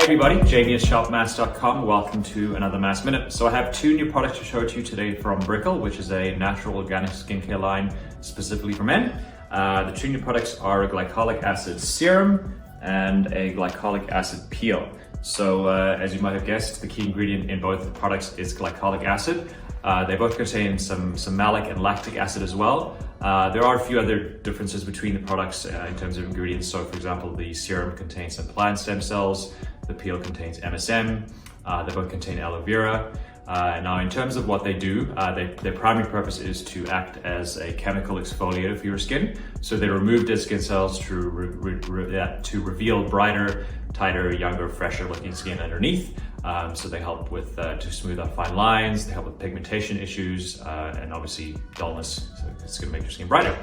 everybody, Jamie at shopmasc.com. Welcome to another MASC Minute. So I have two new products to show to you today from Brickell, which is a natural organic skincare line specifically for men. The two new products are a Glycolic Acid Serum and a Glycolic Acid Peel. So as you might have guessed, the key ingredient in both products is glycolic acid. They both contain some malic and lactic acid as well. There are a few other differences between the products in terms of ingredients. So for example, the serum contains some plant stem cells, the peel contains MSM, they both contain aloe vera. Now in terms of what they do, their primary purpose is to act as a chemical exfoliator for your skin. So they remove dead skin cells to reveal brighter, tighter, younger, fresher looking skin underneath. So they help with to smooth out fine lines, they help with pigmentation issues, and obviously dullness. So it's gonna make your skin brighter.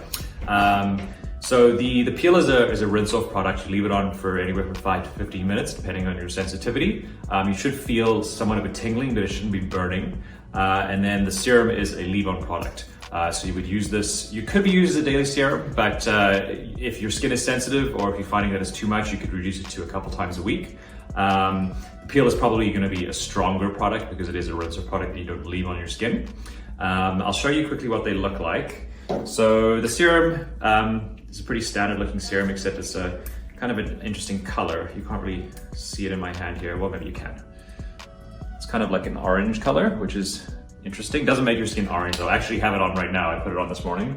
So the peel is a rinse-off product. You leave it on for anywhere from 5 to 15 minutes, depending on your sensitivity. You should feel somewhat of a tingling, but it shouldn't be burning. And then the serum is a leave-on product. So you would use this, you could be used as a daily serum, but if your skin is sensitive or if you're finding that it's too much, you could reduce it to a couple times a week. Peel is probably going to be a stronger product because it is a rinse-off product that you don't leave on your skin. I'll show you quickly what they look like. So the serum is a pretty standard looking serum, except it's a kind of an interesting color. You can't really see it in my hand here. Well, maybe you can. It's kind of like an orange color, which is interesting. Doesn't make your skin orange though. I actually have it on right now. I put it on this morning.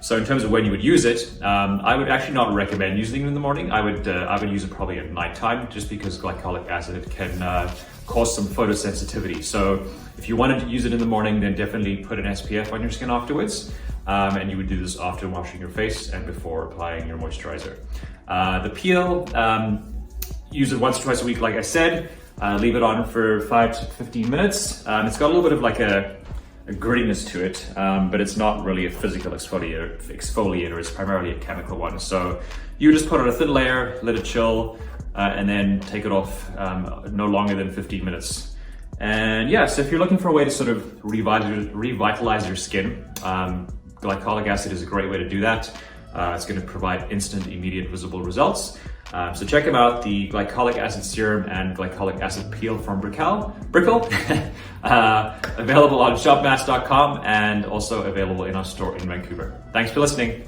So in terms of when you would use it, I would actually not recommend using it in the morning. I would use it probably at nighttime, just because glycolic acid can cause some photosensitivity. So if you wanted to use it in the morning, then definitely put an SPF on your skin afterwards. And you would do this after washing your face and before applying your moisturizer. The peel, use it once or twice a week, like I said. Leave it on for 5 to 15 minutes. It's got a little bit of like a grittiness to it, but it's not really a physical exfoliator. It's primarily a chemical one. So you just put on a thin layer, let it chill, and then take it off no longer than 15 minutes. And yeah, so if you're looking for a way to sort of revitalize your skin, glycolic acid is a great way to do that. It's going to provide instant, immediate, visible results. So check them out, the Glycolic Acid Serum and Glycolic Acid Peel from Brickell. Available on shopmasc.com and also available in our store in Vancouver. Thanks for listening.